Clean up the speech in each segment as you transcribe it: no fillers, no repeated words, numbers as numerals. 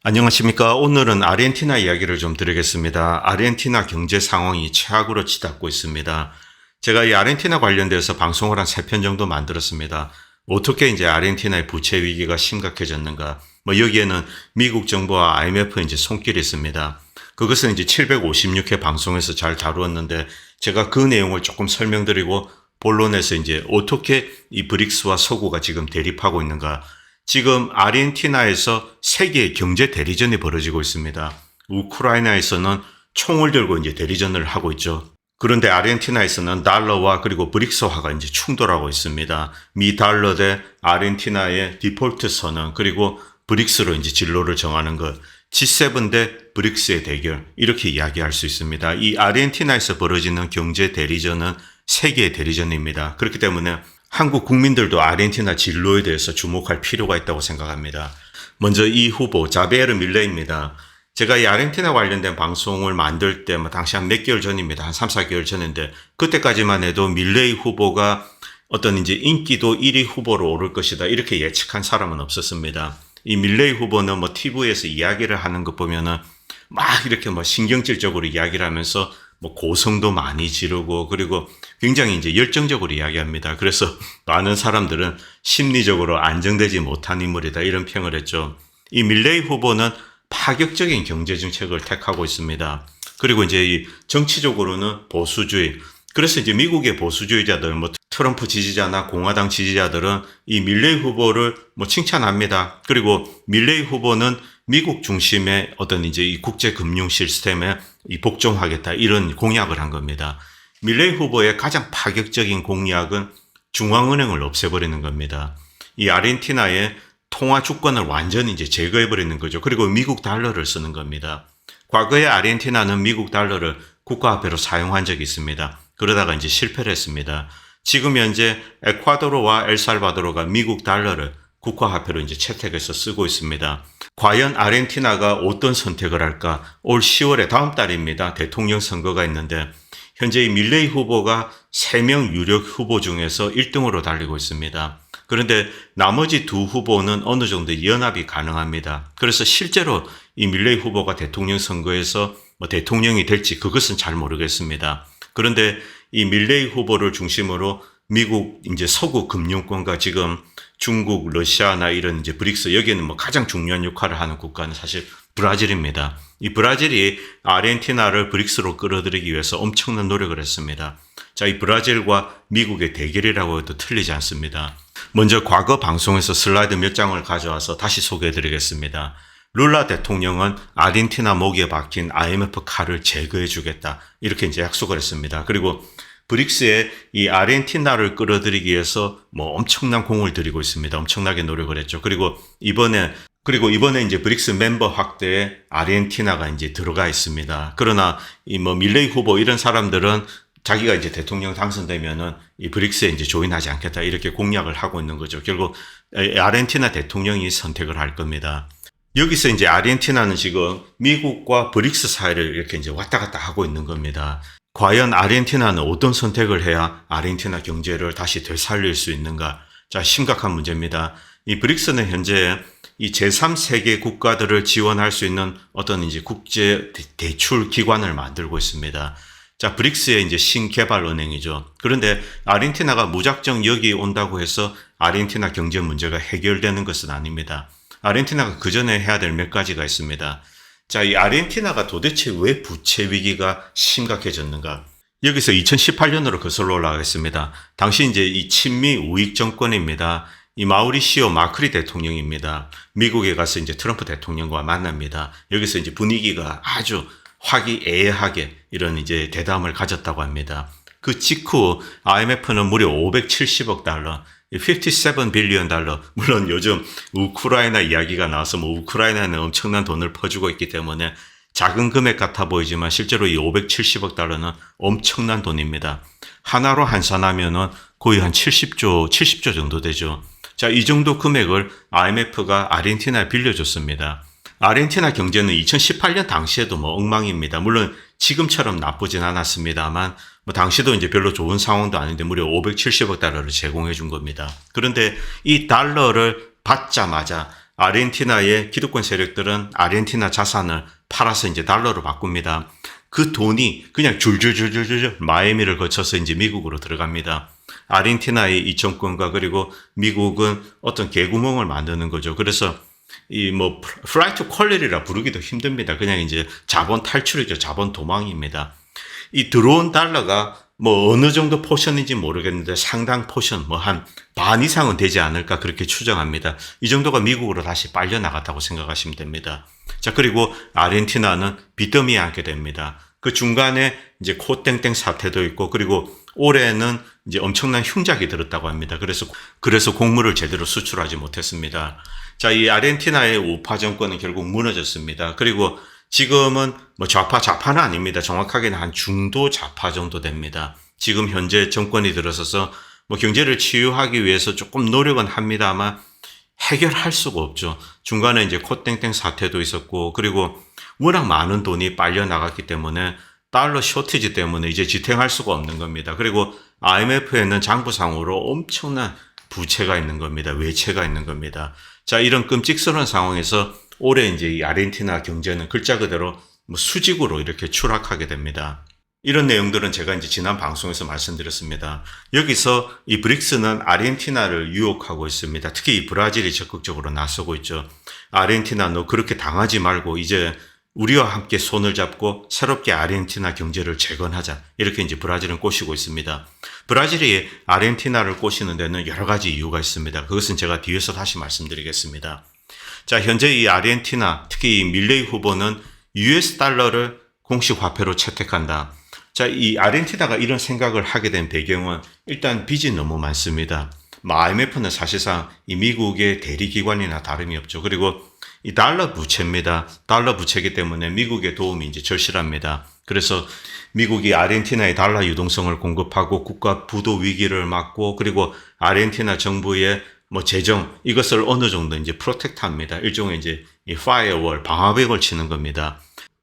안녕하십니까. 오늘은 아르헨티나 이야기를 좀 드리겠습니다. 아르헨티나 경제 상황이 최악으로 치닫고 있습니다. 제가 이 아르헨티나 관련돼서 방송을 한 3편 정도 만들었습니다. 어떻게 이제 아르헨티나의 부채 위기가 심각해졌는가. 여기에는 미국 정부와 IMF 이제 손길이 있습니다. 그것은 이제 756회 방송에서 잘 다루었는데 제가 그 내용을 조금 설명드리고 본론에서 이제 어떻게 이 브릭스와 서구가 지금 대립하고 있는가. 지금 아르헨티나에서 세계 경제 대리전이 벌어지고 있습니다. 우크라이나에서는 총을 들고 이제 대리전을 하고 있죠. 그런데 아르헨티나에서는 달러와 그리고 브릭스화가 이제 충돌하고 있습니다. 미 달러 대 아르헨티나의 디폴트 선언 그리고 브릭스로 이제 진로를 정하는 것. G7 대 브릭스의 대결 이렇게 이야기할 수 있습니다. 이 아르헨티나에서 벌어지는 경제 대리전은 세계의 대리전입니다. 그렇기 때문에 한국 국민들도 아르헨티나 진로에 대해서 주목할 필요가 있다고 생각합니다. 먼저 이 후보 자비에르 밀레이입니다. 제가 이 아르헨티나 관련된 방송을 만들 때 당시 한 몇 개월 전입니다. 한 3, 4개월 전인데 그때까지만 해도 밀레이 후보가 어떤 이제 인기도 1위 후보로 오를 것이다 이렇게 예측한 사람은 없었습니다. 이 밀레이 후보는 TV에서 이야기를 하는 것 보면은 막 이렇게 신경질적으로 이야기를 하면서 고성도 많이 지르고 그리고 굉장히 이제 열정적으로 이야기합니다. 그래서 많은 사람들은 심리적으로 안정되지 못한 인물이다 이런 평을 했죠. 이 밀레이 후보는 파격적인 경제 정책을 택하고 있습니다. 그리고 이제 이 정치적으로는 보수주의. 그래서 이제 미국의 보수주의자들, 트럼프 지지자나 공화당 지지자들은 이 밀레이 후보를 칭찬합니다. 그리고 밀레이 후보는 미국 중심의 어떤 이제 이 국제 금융 시스템에 복종하겠다 이런 공약을 한 겁니다. 밀레이 후보의 가장 파격적인 공약은 중앙은행을 없애버리는 겁니다. 이 아르헨티나의 통화 주권을 완전히 이제 제거해버리는 거죠. 그리고 미국 달러를 쓰는 겁니다. 과거에 아르헨티나는 미국 달러를 국가화폐로 사용한 적이 있습니다. 그러다가 이제 실패를 했습니다. 지금 현재 에콰도르와 엘살바도르가 미국 달러를 국가화폐로 이제 채택해서 쓰고 있습니다. 과연 아르헨티나가 어떤 선택을 할까? 올 10월에 다음 달입니다. 대통령 선거가 있는데 현재 이 밀레이 후보가 3명 유력 후보 중에서 1등으로 달리고 있습니다. 그런데 나머지 두 후보는 어느 정도 연합이 가능합니다. 그래서 실제로 이 밀레이 후보가 대통령 선거에서 대통령이 될지 그것은 잘 모르겠습니다. 그런데 이 밀레이 후보를 중심으로 미국 이제 서구 금융권과 지금 중국, 러시아나 이런 이제 브릭스 여기에는 가장 중요한 역할을 하는 국가는 사실 브라질입니다. 이 브라질이 아르헨티나를 브릭스로 끌어들이기 위해서 엄청난 노력을 했습니다. 자, 이 브라질과 미국의 대결이라고 해도 틀리지 않습니다. 먼저 과거 방송에서 슬라이드 몇 장을 가져와서 다시 소개해드리겠습니다. 룰라 대통령은 아르헨티나 목에 박힌 IMF 칼을 제거해주겠다 이렇게 이제 약속을 했습니다. 그리고 브릭스에 이 아르헨티나를 끌어들이기 위해서 엄청난 공을 들이고 있습니다. 엄청나게 노력을 했죠. 그리고 이번에 이제 브릭스 멤버 확대에 아르헨티나가 이제 들어가 있습니다. 그러나 이 밀레이 후보 이런 사람들은 자기가 이제 대통령 당선되면은 이 브릭스에 이제 조인하지 않겠다 이렇게 공약을 하고 있는 거죠. 결국 아르헨티나 대통령이 선택을 할 겁니다. 여기서 이제 아르헨티나는 지금 미국과 브릭스 사이를 이렇게 이제 왔다 갔다 하고 있는 겁니다. 과연 아르헨티나는 어떤 선택을 해야 아르헨티나 경제를 다시 되살릴 수 있는가? 자, 심각한 문제입니다. 이 브릭스는 현재 이 제3세계 국가들을 지원할 수 있는 어떤 이제 국제 대출 기관을 만들고 있습니다. 자, 브릭스의 이제 신개발은행이죠. 그런데 아르헨티나가 무작정 여기 온다고 해서 아르헨티나 경제 문제가 해결되는 것은 아닙니다. 아르헨티나가 그 전에 해야 될 몇 가지가 있습니다. 자, 이 아르헨티나가 도대체 왜 부채 위기가 심각해졌는가? 여기서 2018년으로 거슬러 올라가겠습니다. 당시 이제 이 친미 우익 정권입니다. 이 마우리시오 마크리 대통령입니다. 미국에 가서 이제 트럼프 대통령과 만납니다. 여기서 이제 분위기가 아주 화기애애하게 이런 이제 대담을 가졌다고 합니다. 그 직후 IMF는 무려 570억 달러, 57 빌리언 달러. 물론 요즘 우크라이나 이야기가 나와서 우크라이나는 엄청난 돈을 퍼주고 있기 때문에 작은 금액 같아 보이지만 실제로 이 570억 달러는 엄청난 돈입니다. 하나로 환산하면은 거의 한 70조 정도 되죠. 자, 이 정도 금액을 IMF가 아르헨티나에 빌려줬습니다. 아르헨티나 경제는 2018년 당시에도 엉망입니다. 물론 지금처럼 나쁘진 않았습니다만 당시도 이제 별로 좋은 상황도 아닌데 무려 570억 달러를 제공해 준 겁니다. 그런데 이 달러를 받자마자 아르헨티나의 기득권 세력들은 아르헨티나 자산을 팔아서 이제 달러로 바꿉니다. 그 돈이 그냥 줄줄줄줄줄 마이애미를 거쳐서 이제 미국으로 들어갑니다. 아르헨티나의 이 정권과 그리고 미국은 어떤 개구멍을 만드는 거죠. 그래서 이 뭐 플라이트 퀄리티라 부르기도 힘듭니다. 그냥 이제 자본 탈출이죠. 자본 도망입니다. 이 들어온 달러가 뭐 어느 정도 포션인지 모르겠는데 상당 포션 뭐 한 반 이상은 되지 않을까 그렇게 추정합니다. 이 정도가 미국으로 다시 빨려 나갔다고 생각하시면 됩니다. 자, 그리고 아르헨티나는 빚더미에 앉게 됩니다. 그 중간에 이제 코땡땡 사태도 있고 그리고 올해는 이제 엄청난 흉작이 들었다고 합니다. 그래서 곡물을 제대로 수출하지 못했습니다. 자, 이 아르헨티나의 우파 정권은 결국 무너졌습니다. 그리고 지금은 뭐 좌파는 아닙니다. 정확하게는 한 중도 좌파 정도 됩니다. 지금 현재 정권이 들어서서 뭐 경제를 치유하기 위해서 조금 노력은 합니다만 해결할 수가 없죠. 중간에 이제 코땡땡 사태도 있었고 그리고 워낙 많은 돈이 빨려 나갔기 때문에 달러 쇼티지 때문에 이제 지탱할 수가 없는 겁니다. 그리고 IMF에는 장부상으로 엄청난 부채가 있는 겁니다. 외채가 있는 겁니다. 자, 이런 끔찍스러운 상황에서 올해 이제 이 아르헨티나 경제는 글자 그대로 뭐 수직으로 이렇게 추락하게 됩니다. 이런 내용들은 제가 이제 지난 방송에서 말씀드렸습니다. 여기서 이 브릭스는 아르헨티나를 유혹하고 있습니다. 특히 이 브라질이 적극적으로 나서고 있죠. 아르헨티나 너 그렇게 당하지 말고 이제 우리와 함께 손을 잡고 새롭게 아르헨티나 경제를 재건하자. 이렇게 이제 브라질은 꼬시고 있습니다. 브라질이 아르헨티나를 꼬시는 데는 여러 가지 이유가 있습니다. 그것은 제가 뒤에서 다시 말씀드리겠습니다. 자, 현재 이 아르헨티나, 특히 이 밀레이 후보는 US 달러를 공식 화폐로 채택한다. 자, 이 아르헨티나가 이런 생각을 하게 된 배경은 일단 빚이 너무 많습니다. IMF는 사실상 이 미국의 대리기관이나 다름이 없죠. 그리고 이 달러 부채입니다. 달러 부채이기 때문에 미국의 도움이 이제 절실합니다. 그래서 미국이 아르헨티나의 달러 유동성을 공급하고 국가 부도 위기를 막고 그리고 아르헨티나 정부의 뭐 재정 이것을 어느 정도 이제 프로텍트합니다. 일종의 이제 이 파이어월 방화벽을 치는 겁니다.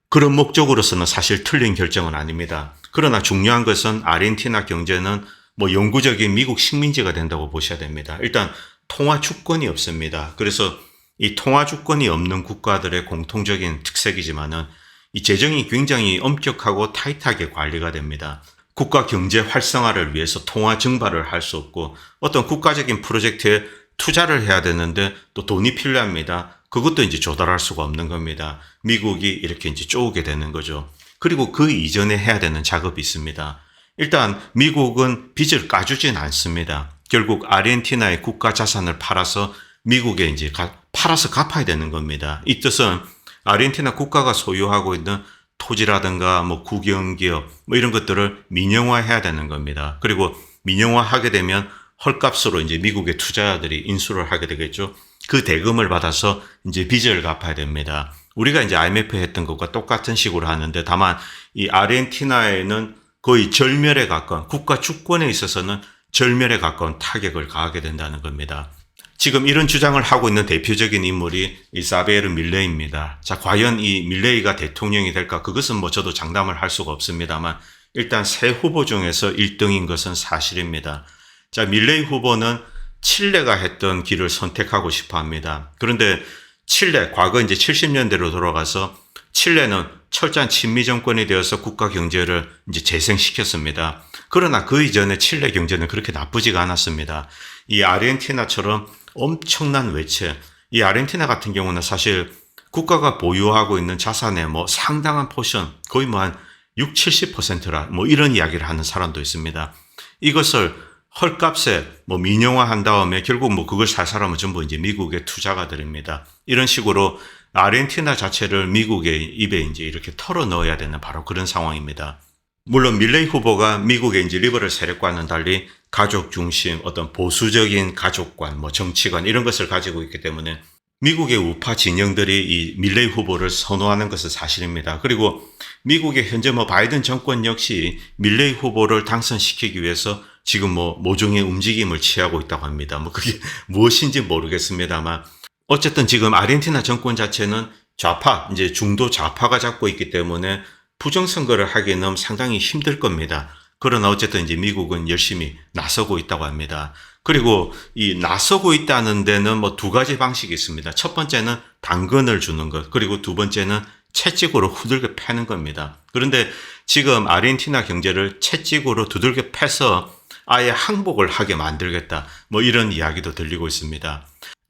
그런 목적으로서는 사실 틀린 결정은 아닙니다. 그러나 중요한 것은 아르헨티나 경제는 뭐 영구적인 미국 식민지가 된다고 보셔야 됩니다. 일단 통화 주권이 없습니다. 그래서 이 통화 주권이 없는 국가들의 공통적인 특색이지만은 이 재정이 굉장히 엄격하고 타이트하게 관리가 됩니다. 국가 경제 활성화를 위해서 통화 증발을 할 수 없고 어떤 국가적인 프로젝트에 투자를 해야 되는데 또 돈이 필요합니다. 그것도 이제 조달할 수가 없는 겁니다. 미국이 이렇게 이제 쪼우게 되는 거죠. 그리고 그 이전에 해야 되는 작업이 있습니다. 일단 미국은 빚을 까주진 않습니다. 결국 아르헨티나의 국가 자산을 팔아서 미국에 이제 팔아서 갚아야 되는 겁니다. 이 뜻은 아르헨티나 국가가 소유하고 있는 토지라든가 뭐 국영기업 뭐 이런 것들을 민영화해야 되는 겁니다. 그리고 민영화하게 되면 헐값으로 이제 미국의 투자자들이 인수를 하게 되겠죠. 그 대금을 받아서 이제 빚을 갚아야 됩니다. 우리가 이제 IMF에 했던 것과 똑같은 식으로 하는데 다만 이 아르헨티나에는 거의 절멸에 가까운 국가 주권에 있어서는 절멸에 가까운 타격을 가하게 된다는 겁니다. 지금 이런 주장을 하고 있는 대표적인 인물이 이 사베르 밀레이입니다. 자, 과연 이 밀레이가 대통령이 될까? 그것은 뭐 저도 장담을 할 수가 없습니다만 일단 세 후보 중에서 1등인 것은 사실입니다. 자, 밀레이 후보는 칠레가 했던 길을 선택하고 싶어 합니다. 그런데 칠레, 과거 이제 70년대로 돌아가서 칠레는 철저한 친미 정권이 되어서 국가 경제를 이제 재생시켰습니다. 그러나 그 이전에 칠레 경제는 그렇게 나쁘지가 않았습니다. 이 아르헨티나처럼 엄청난 외채, 이 아르헨티나 같은 경우는 사실 국가가 보유하고 있는 자산의 뭐 상당한 포션, 거의 뭐 한 60, 70%라 뭐 이런 이야기를 하는 사람도 있습니다. 이것을 헐값에 뭐 민영화한 다음에 결국 뭐 그걸 살 사람은 전부 이제 미국의 투자가들입니다. 이런 식으로 아르헨티나 자체를 미국의 입에 이제 이렇게 털어 넣어야 되는 바로 그런 상황입니다. 물론 밀레이 후보가 미국의 이제 리버럴 세력과는 달리 가족 중심, 어떤 보수적인 가족관, 뭐 정치관 이런 것을 가지고 있기 때문에 미국의 우파 진영들이 이 밀레이 후보를 선호하는 것은 사실입니다. 그리고 미국의 현재 뭐 바이든 정권 역시 밀레이 후보를 당선시키기 위해서 지금 뭐 모종의 움직임을 취하고 있다고 합니다. 뭐 그게 무엇인지 모르겠습니다만 어쨌든 지금 아르헨티나 정권 자체는 좌파, 이제 중도 좌파가 잡고 있기 때문에 부정선거를 하기는 상당히 힘들 겁니다. 그러나 어쨌든 이제 미국은 열심히 나서고 있다고 합니다. 그리고 이 나서고 있다는 데는 뭐 두 가지 방식이 있습니다. 첫 번째는 당근을 주는 것, 그리고 두 번째는 채찍으로 후들겨 패는 겁니다. 그런데 지금 아르헨티나 경제를 채찍으로 두들겨 패서 아예 항복을 하게 만들겠다, 뭐 이런 이야기도 들리고 있습니다.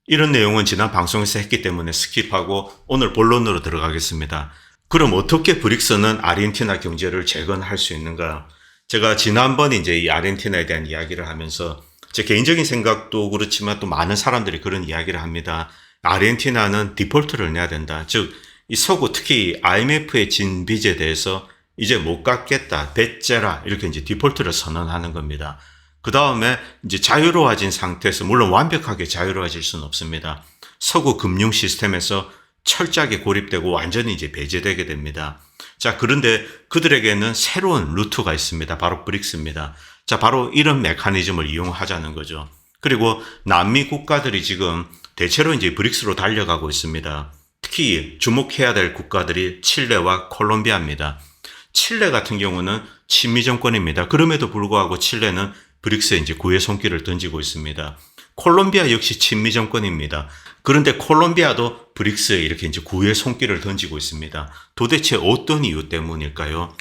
이런 내용은 지난 방송에서 했기 때문에 스킵하고 오늘 본론으로 들어가겠습니다. 그럼 어떻게 브릭스는 아르헨티나 경제를 재건할 수 있는가? 제가 지난번 이제 이 아르헨티나에 대한 이야기를 하면서 제 개인적인 생각도 그렇지만 또 많은 사람들이 그런 이야기를 합니다. 아르헨티나는 디폴트를 내야 된다. 즉, 이 서구 특히 IMF의 진 빚에 대해서 이제 못 갚겠다, 배째라, 이렇게 이제 디폴트를 선언하는 겁니다. 그 다음에 이제 자유로워진 상태에서, 물론 완벽하게 자유로워질 수는 없습니다. 서구 금융 시스템에서 철저하게 고립되고 완전히 이제 배제되게 됩니다. 자, 그런데 그들에게는 새로운 루트가 있습니다. 바로 브릭스입니다. 자, 바로 이런 메커니즘을 이용하자는 거죠. 그리고 남미 국가들이 지금 대체로 이제 브릭스로 달려가고 있습니다. 특히 주목해야 될 국가들이 칠레와 콜롬비아입니다. 칠레 같은 경우는 친미 정권입니다. 그럼에도 불구하고 칠레는 브릭스에 이제 구애 손길을 던지고 있습니다. 콜롬비아 역시 친미 정권입니다. 그런데 콜롬비아도 브릭스에 이렇게 이제 구애 손길을 던지고 있습니다. 도대체 어떤 이유 때문일까요?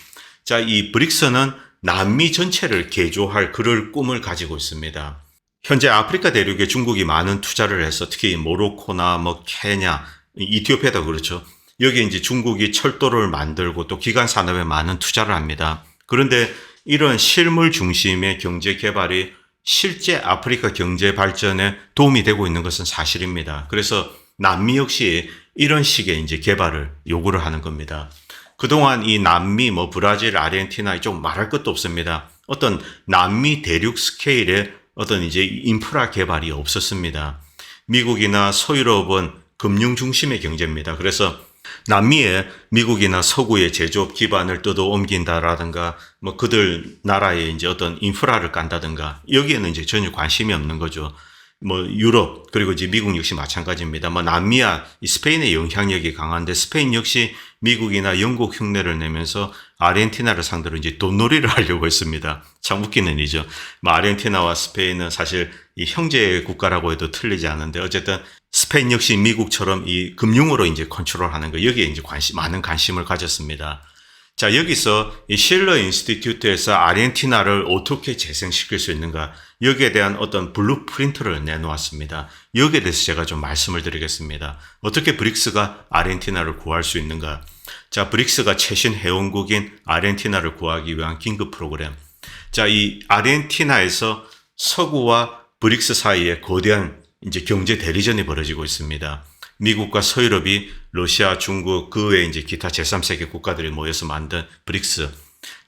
자, 이 브릭스는 남미 전체를 개조할 그럴 꿈을 가지고 있습니다. 현재 아프리카 대륙에 중국이 많은 투자를 해서 특히 모로코나 뭐 케냐, 이티오피아도 그렇죠. 여기에 이제 중국이 철도를 만들고 또 기간 산업에 많은 투자를 합니다. 그런데 이런 실물 중심의 경제 개발이 실제 아프리카 경제 발전에 도움이 되고 있는 것은 사실입니다. 그래서 남미 역시 이런 식의 이제 개발을 요구를 하는 겁니다. 그동안 이 남미, 뭐 브라질, 아르헨티나 이쪽 말할 것도 없습니다. 어떤 남미 대륙 스케일의 어떤 이제 인프라 개발이 없었습니다. 미국이나 서유럽은 금융 중심의 경제입니다. 그래서 남미에 미국이나 서구의 제조업 기반을 뜯어 옮긴다라든가 뭐 그들 나라에 이제 어떤 인프라를 깐다든가 여기에는 이제 전혀 관심이 없는 거죠. 뭐 유럽 그리고 이제 미국 역시 마찬가지입니다. 뭐 남미야 스페인의 영향력이 강한데 스페인 역시 미국이나 영국 흉내를 내면서 아르헨티나를 상대로 이제 돈놀이를 하려고 했습니다. 참 웃기는 일이죠. 뭐 아르헨티나와 스페인은 사실 이 형제 국가라고 해도 틀리지 않은데 어쨌든 스페인 역시 미국처럼 이 금융으로 이제 컨트롤하는 거 여기에 이제 많은 관심을 가졌습니다. 자, 여기서 이 실러 인스티튜트에서 아르헨티나를 어떻게 재생시킬 수 있는가 여기에 대한 어떤 블루프린트를 내놓았습니다. 여기에 대해서 제가 좀 말씀을 드리겠습니다. 어떻게 브릭스가 아르헨티나를 구할 수 있는가? 자, 브릭스가 최신 회원국인 아르헨티나를 구하기 위한 긴급 프로그램. 자, 이 아르헨티나에서 서구와 브릭스 사이에 거대한 이제 경제 대리전이 벌어지고 있습니다. 미국과 서유럽이 러시아, 중국, 그 외에 이제 기타 제3세계 국가들이 모여서 만든 브릭스.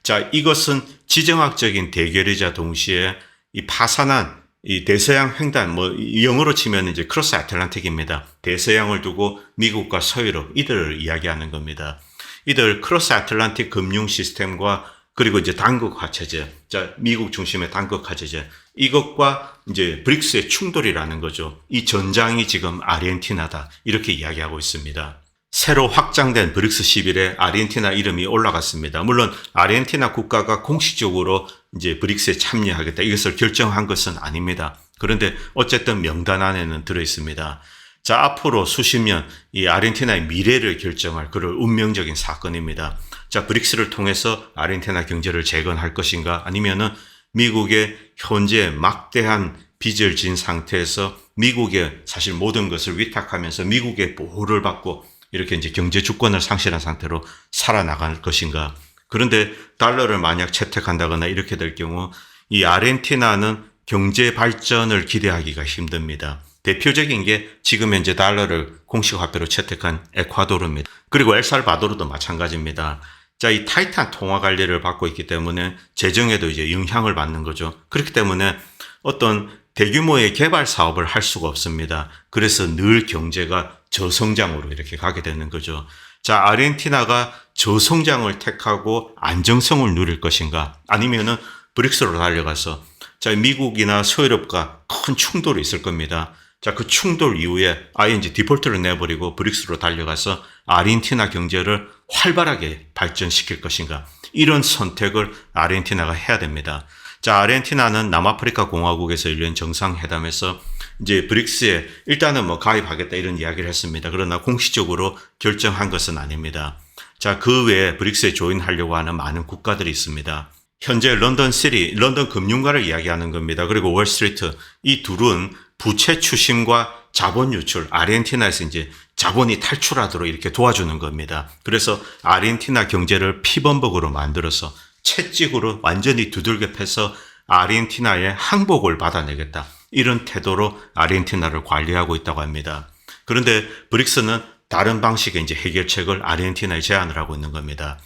자, 이것은 지정학적인 대결이자 동시에 이 파산한 이 대서양 횡단, 뭐 영어로 치면 이제 크로스 아틀란틱입니다. 대서양을 두고 미국과 서유럽 이들을 이야기하는 겁니다. 이들 크로스 아틀란틱 금융 시스템과 그리고 이제 단극화 체제, 자, 미국 중심의 단극화 체제, 이것과 이제 브릭스의 충돌이라는 거죠. 이 전장이 지금 아르헨티나다. 이렇게 이야기하고 있습니다. 새로 확장된 브릭스 11에 아르헨티나 이름이 올라갔습니다. 물론 아르헨티나 국가가 공식적으로 이제 브릭스에 참여하겠다. 이것을 결정한 것은 아닙니다. 그런데 어쨌든 명단 안에는 들어 있습니다. 자, 앞으로 수십 년 이 아르헨티나의 미래를 결정할 그런 운명적인 사건입니다. 자, 브릭스를 통해서 아르헨티나 경제를 재건할 것인가 아니면은 미국의 현재 막대한 빚을 진 상태에서 미국의 사실 모든 것을 위탁하면서 미국의 보호를 받고 이렇게 이제 경제 주권을 상실한 상태로 살아나갈 것인가. 그런데 달러를 만약 채택한다거나 이렇게 될 경우 이 아르헨티나는 경제 발전을 기대하기가 힘듭니다. 대표적인 게 지금 현재 달러를 공식 화폐로 채택한 에콰도르입니다. 그리고 엘살바도르도 마찬가지입니다. 자, 이 타이트한 통화 관리를 받고 있기 때문에 재정에도 이제 영향을 받는 거죠. 그렇기 때문에 어떤 대규모의 개발 사업을 할 수가 없습니다. 그래서 늘 경제가 저성장으로 이렇게 가게 되는 거죠. 자, 아르헨티나가 저성장을 택하고 안정성을 누릴 것인가? 아니면은 브릭스로 달려가서 자, 미국이나 서유럽과 큰 충돌이 있을 겁니다. 자, 그 충돌 이후에 아예 이제 디폴트를 내버리고 브릭스로 달려가서 아르헨티나 경제를 활발하게 발전시킬 것인가. 이런 선택을 아르헨티나가 해야 됩니다. 자, 아르헨티나는 남아프리카 공화국에서 열린 정상회담에서 이제 브릭스에 일단은 뭐 가입하겠다 이런 이야기를 했습니다. 그러나 공식적으로 결정한 것은 아닙니다. 자, 그 외에 브릭스에 조인하려고 하는 많은 국가들이 있습니다. 현재 런던시리, 런던 금융가를 이야기하는 겁니다. 그리고 월스트리트, 이 둘은 부채 추심과 자본 유출, 아르헨티나에서 이제 자본이 탈출하도록 이렇게 도와주는 겁니다. 그래서 아르헨티나 경제를 피범벅으로 만들어서 채찍으로 완전히 두들겨 패서 아르헨티나의 항복을 받아내겠다. 이런 태도로 아르헨티나를 관리하고 있다고 합니다. 그런데 브릭스는 다른 방식의 이제 해결책을 아르헨티나에 제안을 하고 있는 겁니다.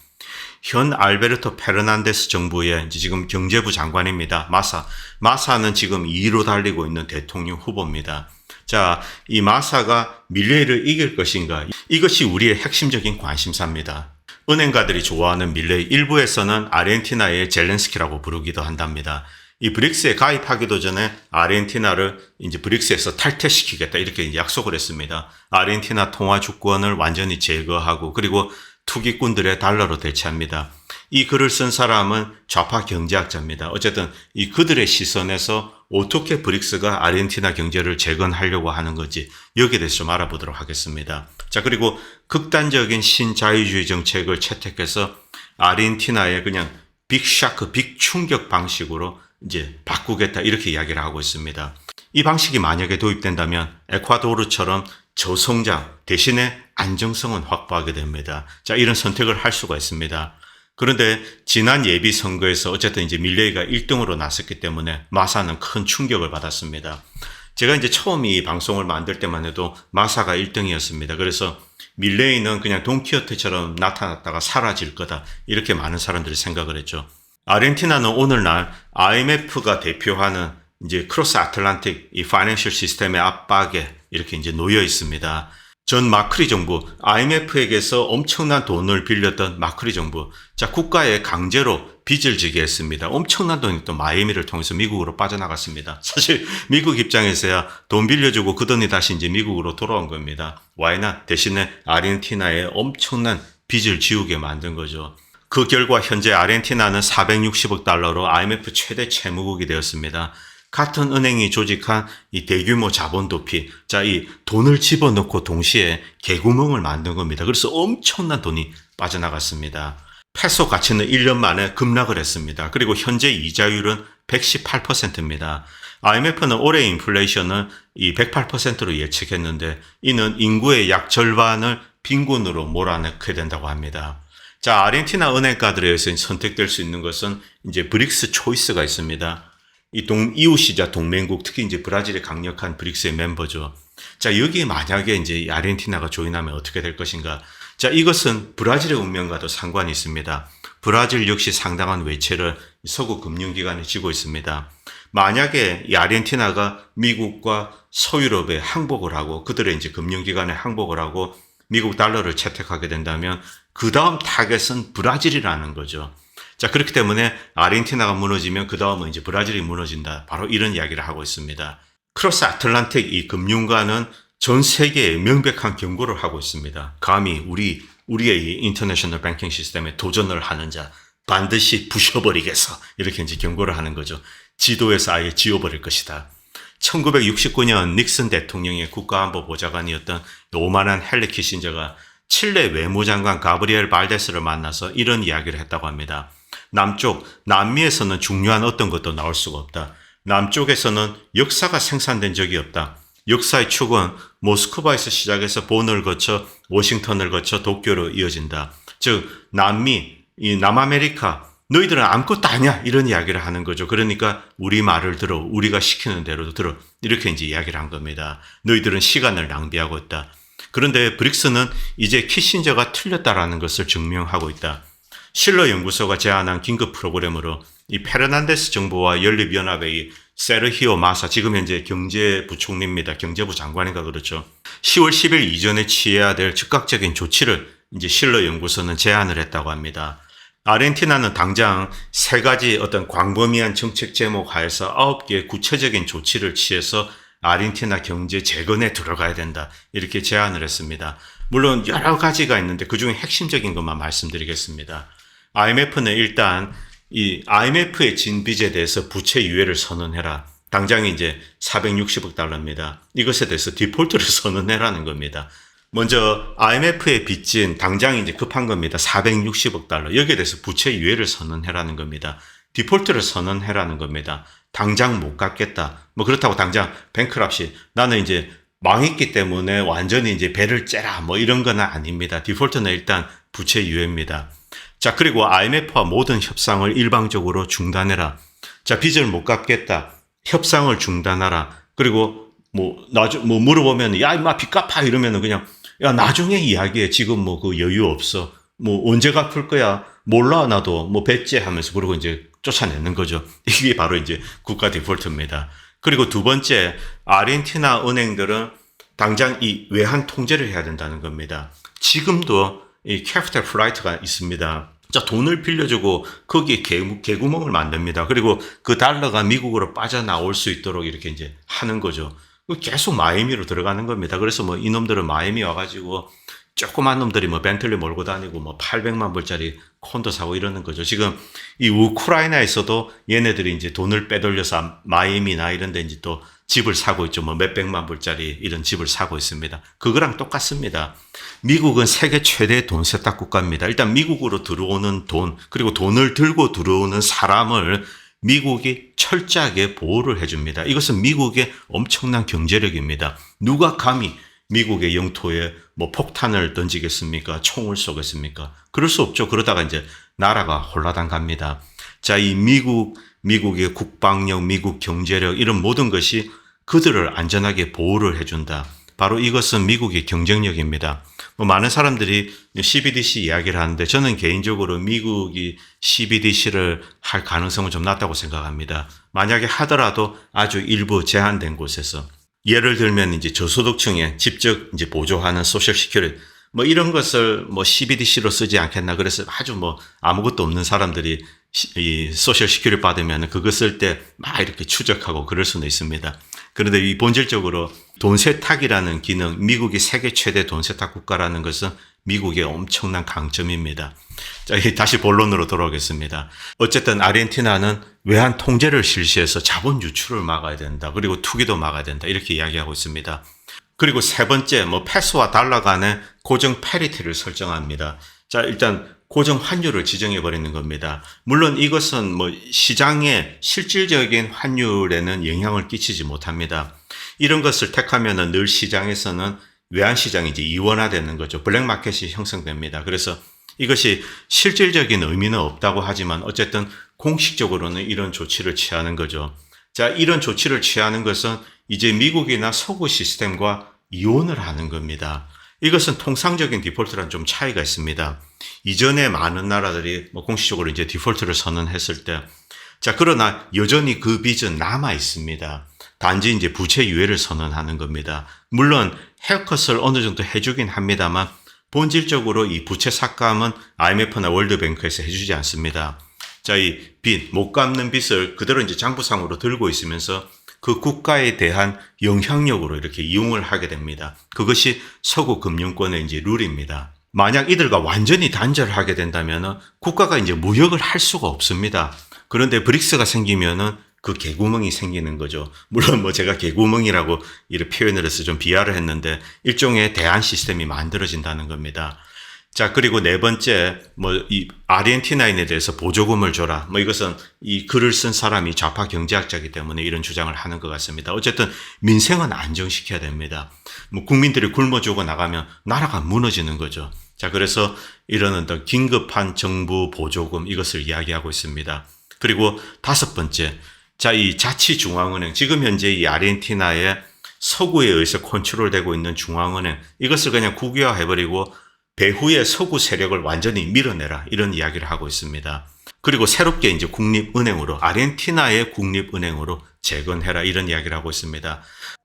현 알베르토 페르난데스 정부의 이제 지금 경제부 장관입니다. 마사는 지금 2위로 달리고 있는 대통령 후보입니다. 자, 이 마사가 밀레이를 이길 것인가? 이것이 우리의 핵심적인 관심사입니다. 은행가들이 좋아하는 밀레이, 일부에서는 아르헨티나의 젤렌스키라고 부르기도 한답니다. 이 브릭스에 가입하기도 전에 아르헨티나를 이제 브릭스에서 탈퇴시키겠다 이렇게 약속을 했습니다. 아르헨티나 통화 주권을 완전히 제거하고 그리고 투기꾼들의 달러로 대체합니다. 이 글을 쓴 사람은 좌파 경제학자입니다. 어쨌든 이 그들의 시선에서 어떻게 브릭스가 아르헨티나 경제를 재건하려고 하는 건지 여기에 대해서 좀 알아보도록 하겠습니다. 자, 그리고 극단적인 신자유주의 정책을 채택해서 아르헨티나의 그냥 빅샤크, 빅충격 방식으로 이제 바꾸겠다 이렇게 이야기를 하고 있습니다. 이 방식이 만약에 도입된다면 에콰도르처럼 저성장 대신에 안정성은 확보하게 됩니다. 자, 이런 선택을 할 수가 있습니다. 그런데 지난 예비 선거에서 어쨌든 이제 밀레이가 1등으로 나섰기 때문에 마사는 큰 충격을 받았습니다. 제가 이제 처음 이 방송을 만들 때만 해도 마사가 1등이었습니다. 그래서 밀레이는 그냥 돈키호테처럼 나타났다가 사라질 거다. 이렇게 많은 사람들이 생각을 했죠. 아르헨티나는 오늘날 IMF가 대표하는 이제 크로스 아틀란틱 이 파이낸셜 시스템의 압박에 이렇게 이제 놓여 있습니다. 전 마크리 정부, IMF에게서 엄청난 돈을 빌렸던 마크리 정부, 자, 국가에 강제로 빚을 지게 했습니다. 엄청난 돈이 또 마이애미를 통해서 미국으로 빠져나갔습니다. 사실 미국 입장에서야 돈 빌려주고 그 돈이 다시 이제 미국으로 돌아온 겁니다. 와이나 대신에 아르헨티나에 엄청난 빚을 지우게 만든 거죠. 그 결과 현재 아르헨티나는 460억 달러로 IMF 최대 채무국이 되었습니다. 같은 은행이 조직한 이 대규모 자본 도피, 자, 이 돈을 집어넣고 동시에 개구멍을 만든 겁니다. 그래서 엄청난 돈이 빠져나갔습니다. 페소 가치는 1년 만에 급락을 했습니다. 그리고 현재 이자율은 118%입니다. IMF는 올해 인플레이션을 이 108%로 예측했는데 이는 인구의 약 절반을 빈곤으로 몰아넣게 된다고 합니다. 자, 아르헨티나 은행가들에 의해서 선택될 수 있는 것은 이제 브릭스 초이스가 있습니다. 이웃이자 동맹국, 특히 이제 브라질의 강력한 브릭스의 멤버죠. 자, 여기에 만약에 이제 아르헨티나가 조인하면 어떻게 될 것인가? 자, 이것은 브라질의 운명과도 상관이 있습니다. 브라질 역시 상당한 외채를 서구 금융기관에 쥐고 있습니다. 만약에 이 아르헨티나가 미국과 서유럽에 항복을 하고 그들의 이제 금융기관에 항복을 하고 미국 달러를 채택하게 된다면 그 다음 타겟은 브라질이라는 거죠. 자, 그렇기 때문에 아르헨티나가 무너지면 그 다음은 이제 브라질이 무너진다. 바로 이런 이야기를 하고 있습니다. 크로스 아틀란틱 이 금융가는 전 세계에 명백한 경고를 하고 있습니다. 감히 우리의 이 인터내셔널 뱅킹 시스템에 도전을 하는 자 반드시 부셔버리겠어. 이렇게 이제 경고를 하는 거죠. 지도에서 아예 지워버릴 것이다. 1969년 닉슨 대통령의 국가안보 보좌관이었던 오만한 헨리 키신저가 칠레 외무장관 가브리엘 발데스를 만나서 이런 이야기를 했다고 합니다. 남미에서는 중요한 어떤 것도 나올 수가 없다. 남쪽에서는 역사가 생산된 적이 없다. 역사의 축은 모스크바에서 시작해서 본을 거쳐 워싱턴을 거쳐 도쿄로 이어진다. 즉 남미, 이 남아메리카 너희들은 아무것도 아니야 이런 이야기를 하는 거죠. 그러니까 우리 말을 들어, 우리가 시키는 대로 들어 이렇게 이제 이야기를 한 겁니다. 너희들은 시간을 낭비하고 있다. 그런데 브릭스는 이제 키신저가 틀렸다라는 것을 증명하고 있다. 실러 연구소가 제안한 긴급 프로그램으로 이 페르난데스 정부와 연립연합의 이 세르히오 마사, 지금 현재 경제부총리입니다. 경제부 장관인가 그렇죠. 10월 10일 이전에 취해야 될 즉각적인 조치를 이제 실러 연구소는 제안을 했다고 합니다. 아르헨티나는 당장 3가지 어떤 광범위한 정책 제목 하에서 9개의 구체적인 조치를 취해서 아르헨티나 경제 재건에 들어가야 된다. 이렇게 제안을 했습니다. 물론 여러 가지가 있는데 그중에 핵심적인 것만 말씀드리겠습니다. IMF는 일단 이 IMF의 진 빚에 대해서 부채 유예를 선언해라. 당장 이제 460억 달러입니다. 이것에 대해서 디폴트를 선언해라는 겁니다. 먼저 IMF의 빚진 당장 이제 급한 겁니다. 460억 달러. 여기에 대해서 부채 유예를 선언해라는 겁니다. 디폴트를 선언해라는 겁니다. 당장 못 갚겠다. 뭐 그렇다고 당장 뱅크럽시 나는 이제 망했기 때문에 완전히 이제 배를 째라 뭐 이런 건 아닙니다. 디폴트는 일단 부채 유예입니다. 자, 그리고 IMF와 모든 협상을 일방적으로 중단해라. 자, 빚을 못 갚겠다. 협상을 중단하라. 그리고 뭐 물어보면 야 임마 빚 갚아 이러면은 그냥 야 나중에 이야기해. 지금 뭐 그 여유 없어. 뭐 언제 갚을 거야? 몰라 나도 뭐 배째 하면서 그러고 이제 쫓아내는 거죠. 이게 바로 이제 국가 디폴트입니다. 그리고 두 번째, 아르헨티나 은행들은 당장 이 외환 통제를 해야 된다는 겁니다. 지금도 이 캐피탈 플라이트가 있습니다. 자, 돈을 빌려주고 거기에 개구멍을 만듭니다. 그리고 그 달러가 미국으로 빠져나올 수 있도록 이렇게 이제 하는 거죠. 계속 마이애미로 들어가는 겁니다. 그래서 뭐 이놈들은 마이애미 와가지고 조그만 놈들이 뭐 벤틀리 몰고 다니고 뭐 800만 불짜리 콘도 사고 이러는 거죠. 지금 이 우크라이나에서도 얘네들이 이제 돈을 빼돌려서 마이애미나 이런 데 이제 또 집을 사고 있죠. 뭐 몇백만 불짜리 이런 집을 사고 있습니다. 그거랑 똑같습니다. 미국은 세계 최대 돈 세탁 국가입니다. 일단 미국으로 들어오는 돈, 그리고 돈을 들고 들어오는 사람을 미국이 철저하게 보호를 해줍니다. 이것은 미국의 엄청난 경제력입니다. 누가 감히 미국의 영토에 뭐 폭탄을 던지겠습니까? 총을 쏘겠습니까? 그럴 수 없죠. 그러다가 이제 나라가 홀라당 갑니다. 자, 이 미국의 국방력, 미국 경제력 이런 모든 것이 그들을 안전하게 보호를 해준다. 바로 이것은 미국의 경쟁력입니다. 뭐 많은 사람들이 CBDC 이야기를 하는데 저는 개인적으로 미국이 CBDC를 할 가능성은 좀 낮다고 생각합니다. 만약에 하더라도 아주 일부 제한된 곳에서 예를 들면 이제 저소득층에 직접 이제 보조하는 소셜 시큐리티 뭐 이런 것을 뭐 CBDC로 쓰지 않겠나. 그래서 아주 뭐 아무것도 없는 사람들이 이 소셜 시큐리티 받으면 그거 쓸 때 막 이렇게 추적하고 그럴 수는 있습니다. 그런데 이 본질적으로 돈 세탁이라는 기능, 미국이 세계 최대 돈 세탁 국가라는 것은 미국의 엄청난 강점입니다. 자, 다시 본론으로 돌아오겠습니다. 어쨌든 아르헨티나는 외환 통제를 실시해서 자본 유출을 막아야 된다. 그리고 투기도 막아야 된다. 이렇게 이야기하고 있습니다. 그리고 세 번째, 뭐 페소와 달러 간의 고정 패리티를 설정합니다. 자, 일단 고정 환율을 지정해 버리는 겁니다. 물론 이것은 뭐 시장의 실질적인 환율에는 영향을 끼치지 못합니다. 이런 것을 택하면은 늘 시장에서는 외환 시장이 이제 이원화되는 거죠. 블랙마켓이 형성됩니다. 그래서 이것이 실질적인 의미는 없다고 하지만 어쨌든 공식적으로는 이런 조치를 취하는 거죠. 자, 이런 조치를 취하는 것은 이제 미국이나 서구 시스템과 이혼을 하는 겁니다. 이것은 통상적인 디폴트랑 좀 차이가 있습니다. 이전에 많은 나라들이 뭐 공식적으로 이제 디폴트를 선언했을 때, 자, 그러나 여전히 그 빚은 남아 있습니다. 단지 이제 부채 유예를 선언하는 겁니다. 물론 헤어컷을 어느 정도 해주긴 합니다만 본질적으로 이 부채 삭감은 IMF나 월드뱅크에서 해주지 않습니다. 자, 이 빚, 못 갚는 빚을 그대로 이제 장부상으로 들고 있으면서 그 국가에 대한 영향력으로 이렇게 이용을 하게 됩니다. 그것이 서구 금융권의 이제 룰입니다. 만약 이들과 완전히 단절을 하게 된다면은 국가가 이제 무역을 할 수가 없습니다. 그런데 브릭스가 생기면은 그 개구멍이 생기는 거죠. 물론 뭐 제가 개구멍이라고 이렇게 표현을 해서 좀 비하를 했는데 일종의 대안 시스템이 만들어진다는 겁니다. 자, 그리고 네 번째, 뭐, 이 아르헨티나인에 대해서 보조금을 줘라. 뭐 이것은 이 글을 쓴 사람이 좌파 경제학자이기 때문에 이런 주장을 하는 것 같습니다. 어쨌든 민생은 안정시켜야 됩니다. 뭐 국민들이 굶어 죽어 나가면 나라가 무너지는 거죠. 자, 그래서 이런 어떤 긴급한 정부 보조금 이것을 이야기하고 있습니다. 그리고 다섯 번째, 자, 이 자치중앙은행, 지금 현재 이 아르헨티나의 서구에 의해서 컨트롤되고 있는 중앙은행, 이것을 그냥 국유화해버리고 배후의 서구 세력을 완전히 밀어내라. 이런 이야기를 하고 있습니다. 그리고 새롭게 이제 국립은행으로, 아르헨티나의 국립은행으로 재건해라. 이런 이야기를 하고 있습니다.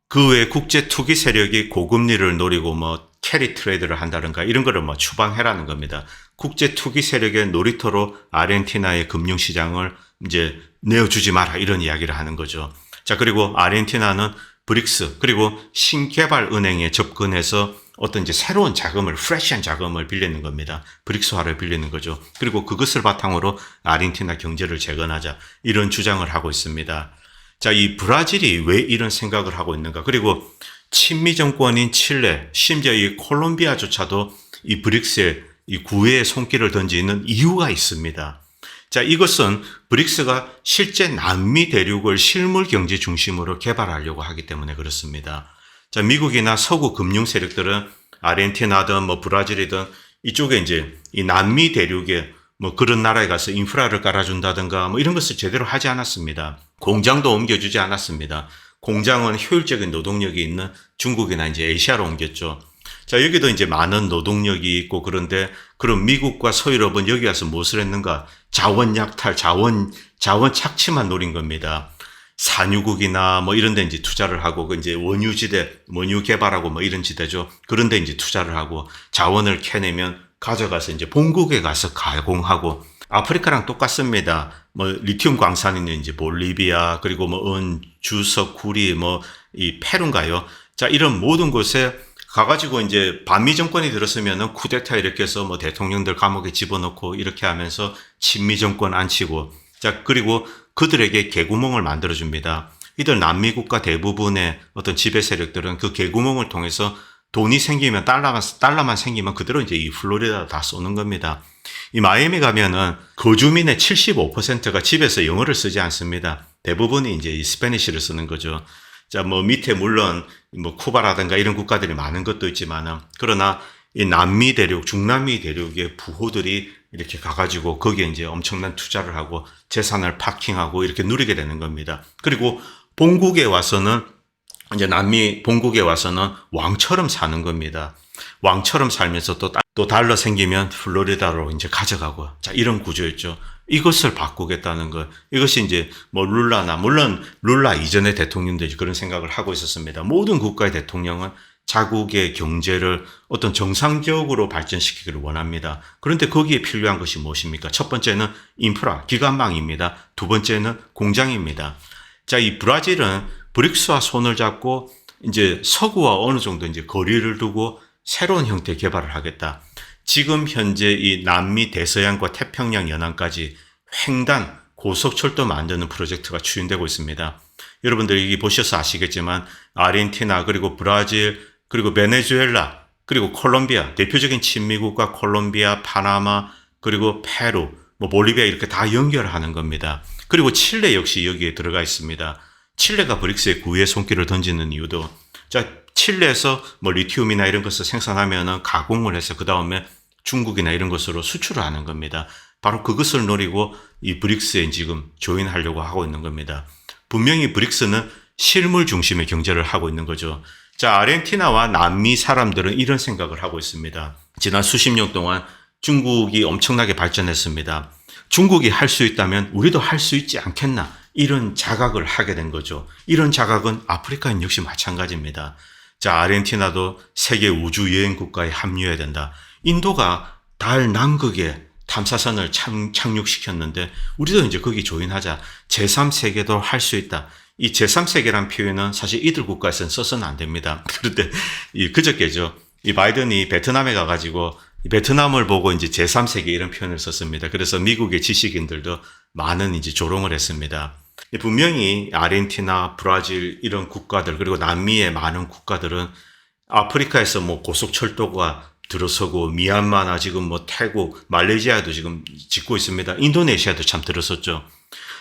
그 외에 국제 투기 세력이 고금리를 노리고 뭐 캐리 트레이드를 한다든가 이런 거를 뭐 추방해라는 겁니다. 국제 투기 세력의 놀이터로 아르헨티나의 금융시장을 이제 내어주지 마라. 이런 이야기를 하는 거죠. 자, 그리고 아르헨티나는 브릭스 그리고 신개발은행에 접근해서 어떤 이제 새로운 자금을, 프레시한 자금을 빌리는 겁니다. 브릭스화를 빌리는 거죠. 그리고 그것을 바탕으로 아르헨티나 경제를 재건하자, 이런 주장을 하고 있습니다. 자, 이 브라질이 왜 이런 생각을 하고 있는가? 그리고 친미 정권인 칠레, 심지어 이 콜롬비아조차도 이 브릭스에 이 구애의 손길을 던지는 이유가 있습니다. 자, 이것은 브릭스가 실제 남미 대륙을 실물 경제 중심으로 개발하려고 하기 때문에 그렇습니다. 자, 미국이나 서구 금융 세력들은 아르헨티나든 뭐 브라질이든 이쪽에 이제 이 남미 대륙에 뭐 그런 나라에 가서 인프라를 깔아준다든가 뭐 이런 것을 제대로 하지 않았습니다. 공장도 옮겨주지 않았습니다. 공장은 효율적인 노동력이 있는 중국이나 이제 아시아로 옮겼죠. 자, 여기도 이제 많은 노동력이 있고, 그런데 그럼 미국과 서유럽은 여기 와서 무엇을 했는가? 자원 약탈, 자원 착취만 노린 겁니다. 산유국이나 뭐 이런 데 이제 투자를 하고, 그 이제 원유지대, 원유 개발하고 뭐 이런 지대죠. 그런 데 이제 투자를 하고, 자원을 캐내면 가져가서 이제 본국에 가서 가공하고, 아프리카랑 똑같습니다. 뭐 리튬 광산 있는 이제 볼리비아, 그리고 뭐 주석, 구리, 뭐 이 페루인가요? 자, 이런 모든 곳에 가가지고 이제 반미 정권이 들었으면은 쿠데타 이렇게 해서 뭐 대통령들 감옥에 집어넣고 이렇게 하면서 친미 정권 앉히고, 자, 그리고 그들에게 개구멍을 만들어줍니다. 이들 남미 국가 대부분의 어떤 지배 세력들은 그 개구멍을 통해서 돈이 생기면 달러만 생기면 그대로 이제 이 플로리다 다 쏘는 겁니다. 이 마이애미 가면은 거주민의 75%가 집에서 영어를 쓰지 않습니다. 대부분이 이제 이 스페니쉬를 쓰는 거죠. 자, 뭐 밑에 물론 뭐 쿠바라든가 이런 국가들이 많은 것도 있지만은, 그러나 이 남미 대륙, 중남미 대륙의 부호들이 이렇게 가가지고 거기에 이제 엄청난 투자를 하고 재산을 파킹하고 이렇게 누리게 되는 겁니다. 그리고 본국에 와서는 이제 남미 본국에 와서는 왕처럼 사는 겁니다. 왕처럼 살면서 또 달러 생기면 플로리다로 이제 가져가고, 자, 이런 구조였죠. 이것을 바꾸겠다는 것. 이것이 이제 뭐 물론 룰라 이전의 대통령들이 그런 생각을 하고 있었습니다. 모든 국가의 대통령은 자국의 경제를 어떤 정상적으로 발전시키기를 원합니다. 그런데 거기에 필요한 것이 무엇입니까? 첫 번째는 인프라, 기관망입니다. 두 번째는 공장입니다. 자, 이 브라질은 브릭스와 손을 잡고 이제 서구와 어느 정도 이제 거리를 두고 새로운 형태의 개발을 하겠다. 지금 현재 이 남미 대서양과 태평양 연안까지 횡단 고속철도 만드는 프로젝트가 추진되고 있습니다. 여러분들이 여기 보셔서 아시겠지만 아르헨티나, 그리고 브라질, 그리고 베네수엘라, 그리고 콜롬비아, 대표적인 친미국가 콜롬비아, 파나마, 그리고 페루, 뭐 볼리비아 이렇게 다 연결하는 겁니다. 그리고 칠레 역시 여기에 들어가 있습니다. 칠레가 브릭스의 구의 손길을 던지는 이유도, 자, 칠레에서 뭐 리튬이나 이런 것을 생산하면은 가공을 해서 그 다음에 중국이나 이런 것으로 수출을 하는 겁니다. 바로 그것을 노리고 이 브릭스에 지금 조인하려고 하고 있는 겁니다. 분명히 브릭스는 실물 중심의 경제를 하고 있는 거죠. 자, 아르헨티나와 남미 사람들은 이런 생각을 하고 있습니다. 지난 수십 년 동안 중국이 엄청나게 발전했습니다. 중국이 할 수 있다면 우리도 할 수 있지 않겠나, 이런 자각을 하게 된 거죠. 이런 자각은 아프리카인 역시 마찬가지입니다. 자, 아르헨티나도 세계 우주 여행 국가에 합류해야 된다. 인도가 달 남극에 탐사선을 착륙시켰는데 우리도 이제 거기 조인하자. 제3세계도 할 수 있다. 이 제3세계란 표현은 사실 이들 국가에서는 써서는 안 됩니다. 그런데 그저께죠. 이 바이든이 베트남에 가가지고 베트남을 보고 이제 제3세계 이런 표현을 썼습니다. 그래서 미국의 지식인들도 많은 이제 조롱을 했습니다. 분명히 아르헨티나, 브라질 이런 국가들, 그리고 남미의 많은 국가들은 아프리카에서 뭐 고속철도가 들어서고, 미얀마나 지금 뭐 태국, 말레이시아도 지금 짓고 있습니다. 인도네시아도 참 들어섰죠.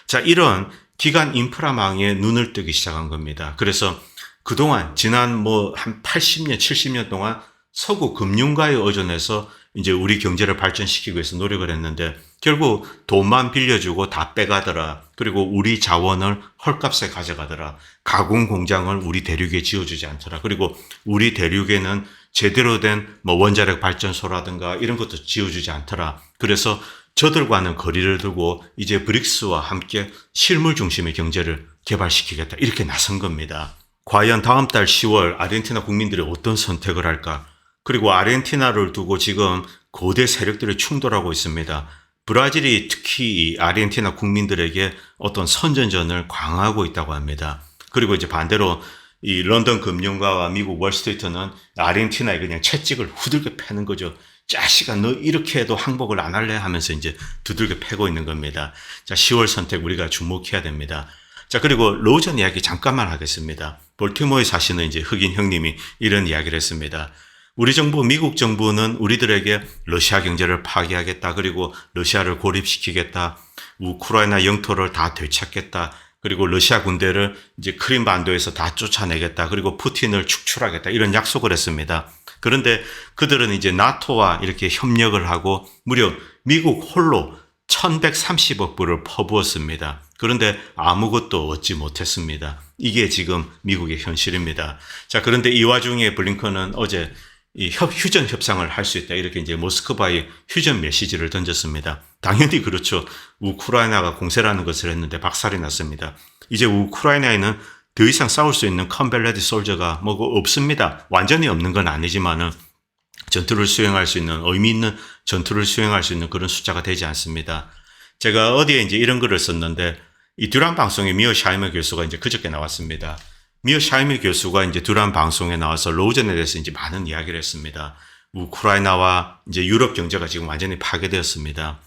자, 이런 기간 인프라망에 눈을 뜨기 시작한 겁니다. 그래서 그동안 지난 뭐 한 80년, 70년 동안 서구 금융가에 의존해서 이제 우리 경제를 발전시키기 위해서 노력을 했는데 결국 돈만 빌려주고 다 빼가더라. 그리고 우리 자원을 헐값에 가져가더라. 가공 공장을 우리 대륙에 지어주지 않더라. 그리고 우리 대륙에는 제대로 된 뭐 원자력 발전소라든가 이런 것도 지어주지 않더라. 그래서 저들과는 거리를 두고 이제 브릭스와 함께 실물 중심의 경제를 개발시키겠다. 이렇게 나선 겁니다. 과연 다음 달 10월 아르헨티나 국민들이 어떤 선택을 할까? 그리고 아르헨티나를 두고 지금 고대 세력들이 충돌하고 있습니다. 브라질이 특히 아르헨티나 국민들에게 어떤 선전전을 강화하고 있다고 합니다. 그리고 이제 반대로 이 런던 금융가와 미국 월스트리트는 아르헨티나에 그냥 채찍을 후들겨 패는 거죠. 자식아, 너 이렇게 해도 항복을 안 할래? 하면서 이제 두들겨 패고 있는 겁니다. 자, 10월 선택 우리가 주목해야 됩니다. 자, 그리고 로전 이야기 잠깐만 하겠습니다. 볼티모어에 사시는 이제 흑인 형님이 이런 이야기를 했습니다. 우리 정부, 미국 정부는 우리들에게 러시아 경제를 파괴하겠다. 그리고 러시아를 고립시키겠다. 우크라이나 영토를 다 되찾겠다. 그리고 러시아 군대를 이제 크림반도에서 다 쫓아내겠다. 그리고 푸틴을 축출하겠다. 이런 약속을 했습니다. 그런데 그들은 이제 나토와 이렇게 협력을 하고 무려 미국 홀로 1130억 불을 퍼부었습니다. 그런데 아무것도 얻지 못했습니다. 이게 지금 미국의 현실입니다. 자, 그런데 이 와중에 블링컨은 어제 이 휴전 협상을 할 수 있다. 이렇게 이제 모스크바에 휴전 메시지를 던졌습니다. 당연히 그렇죠. 우크라이나가 공세라는 것을 했는데 박살이 났습니다. 이제 우크라이나에는 더 이상 싸울 수 있는 컴뱃레디 솔저가 뭐가 없습니다. 완전히 없는 건 아니지만은 전투를 수행할 수 있는, 의미 있는 전투를 수행할 수 있는 그런 숫자가 되지 않습니다. 제가 어디에 이제 이런 글을 썼는데 이 듀란 방송에 미어 샤이머 교수가 이제 그저께 나왔습니다. 미어 샤이머 교수가 이제 듀란 방송에 나와서 로전에 대해서 이제 많은 이야기를 했습니다. 우크라이나와 이제 유럽 경제가 지금 완전히 파괴되었습니다.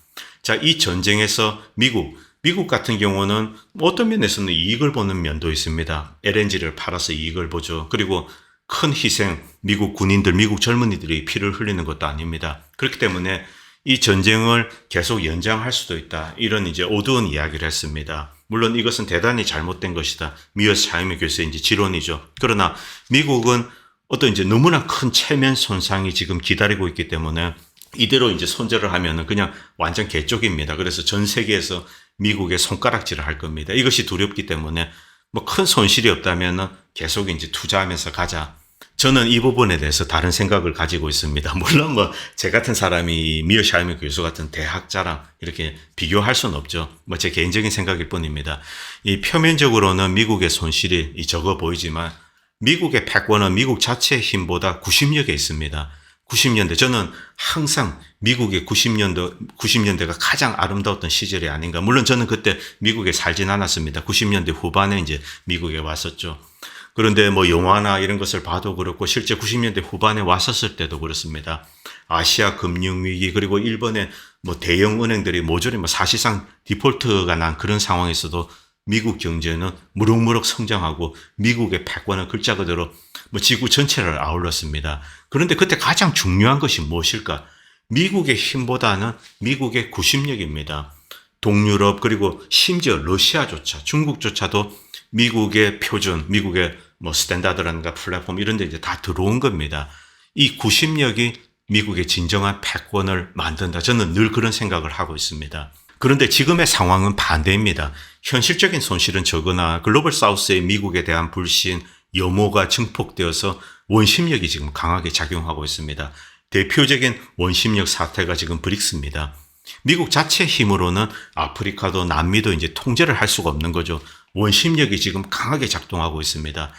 자, 이 전쟁에서 미국 같은 경우는 어떤 면에서는 이익을 보는 면도 있습니다. LNG를 팔아서 이익을 보죠. 그리고 큰 희생, 미국 군인들, 미국 젊은이들이 피를 흘리는 것도 아닙니다. 그렇기 때문에 이 전쟁을 계속 연장할 수도 있다. 이런 이제 어두운 이야기를 했습니다. 물론 이것은 대단히 잘못된 것이다. 미어 샤이머 교수의 이제 지론이죠. 그러나 미국은 어떤 이제 너무나 큰 체면 손상이 지금 기다리고 있기 때문에 이대로 이제 손절을 하면은 그냥 완전 개쪽입니다. 그래서 전 세계에서 미국의 손가락질을 할 겁니다. 이것이 두렵기 때문에 뭐 큰 손실이 없다면은 계속 이제 투자하면서 가자. 저는 이 부분에 대해서 다른 생각을 가지고 있습니다. 물론 뭐 제 같은 사람이 미어 샤이머 교수 같은 대학자랑 이렇게 비교할 수는 없죠. 뭐 제 개인적인 생각일 뿐입니다. 이 표면적으로는 미국의 손실이 적어 보이지만 미국의 패권은 미국 자체의 힘보다 90여 개 있습니다. 90년대 저는 항상 미국의 90년대가 가장 아름다웠던 시절이 아닌가. 물론 저는 그때 미국에 살진 않았습니다. 90년대 후반에 이제 미국에 왔었죠. 그런데 뭐 영화나 이런 것을 봐도 그렇고 실제 90년대 후반에 왔었을 때도 그렇습니다. 아시아 금융위기 그리고 일본의 뭐 대형 은행들이 모조리 뭐 사실상 디폴트가 난 그런 상황에서도 미국 경제는 무럭무럭 성장하고 미국의 패권은 글자 그대로 뭐 지구 전체를 아울렀습니다. 그런데 그때 가장 중요한 것이 무엇일까? 미국의 힘보다는 미국의 구심력입니다. 동유럽 그리고 심지어 러시아조차 중국조차도 미국의 표준, 미국의 뭐 스탠다드라든가 플랫폼 이런 데 이제 다 들어온 겁니다. 이 구심력이 미국의 진정한 패권을 만든다. 저는 늘 그런 생각을 하고 있습니다. 그런데 지금의 상황은 반대입니다. 현실적인 손실은 적으나 글로벌 사우스의 미국에 대한 불신, 염호가 증폭되어서 원심력이 지금 강하게 작용하고 있습니다. 대표적인 원심력 사태가 지금 브릭스입니다. 미국 자체 힘으로는 아프리카도 남미도 이제 통제를 할 수가 없는 거죠. 원심력이 지금 강하게 작동하고 있습니다.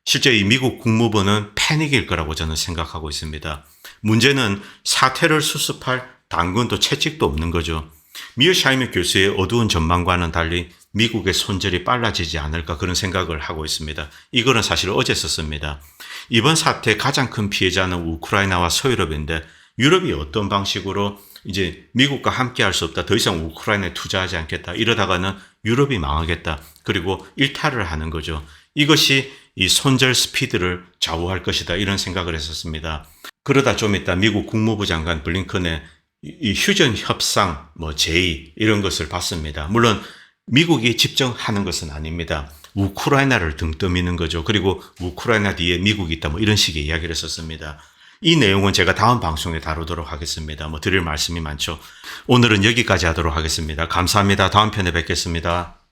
실제 이 미국 국무부는 패닉일 거라고 저는 생각하고 있습니다. 문제는 사태를 수습할 당근도 채찍도 없는 거죠. 미어 샤이머 교수의 어두운 전망과는 달리 미국의 손절이 빨라지지 않을까 그런 생각을 하고 있습니다. 이거는 사실 어제 썼습니다. 이번 사태의 가장 큰 피해자는 우크라이나와 서유럽인데 유럽이 어떤 방식으로 이제 미국과 함께 할 수 없다. 더 이상 우크라이나에 투자하지 않겠다. 이러다가는 유럽이 망하겠다. 그리고 일탈을 하는 거죠. 이것이 이 손절 스피드를 좌우할 것이다. 이런 생각을 했었습니다. 그러다 좀 이따 미국 국무부 장관 블링컨의 이 휴전 협상 뭐 제의 이런 것을 봤습니다. 물론 미국이 직접 하는 것은 아닙니다. 우크라이나를 등 떠미는 거죠. 그리고 우크라이나 뒤에 미국이 있다. 뭐 이런 식의 이야기를 했었습니다. 이 내용은 제가 다음 방송에 다루도록 하겠습니다. 뭐 드릴 말씀이 많죠. 오늘은 여기까지 하도록 하겠습니다. 감사합니다. 다음 편에 뵙겠습니다.